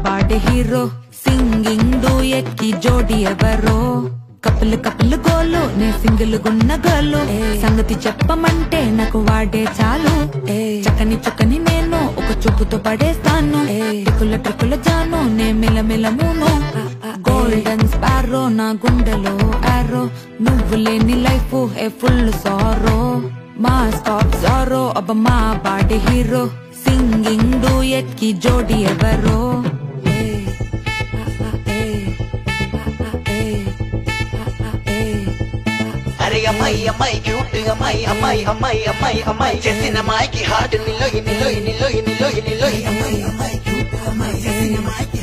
బాడే hero singing duvet కి జోడి ఎవరో కపుల్ కపుల్ గోలు నే సింగిల్ గున్న గర్లు సంగతి చెప్పమంటే నాకు వాడే చాలు చక్కని చుక్కని నేను ఒక చూపుతో పడేస్తాను ట్రిక్కుల ట్రిక్కుల జాను నే మిలమిల మూను గోల్డెన్ స్పారో నా గుండెలో ఆరో నువ్వు లేని లైఫ్ ఏ ఫుల్ సారో మా స్టాప్ సారో అబ్బ మా బాడే హీరో సింగింగ్ డూయట్ కి జోడి ఎవరో అరే అమ్మాయి అమ్మాయి క్యూట్ అమ్మాయి అమ్మాయి అమ్మాయి అమ్మాయి అమ్మాయి చేసిన అమ్మాయికి హార్ట్ నిలోయి నిలోయి నిలోయి నిలోయి నిలోయి అమ్మాయి అమ్మాయి క్యూట్ అమ్మాయి చేసిన అమ్మాయికి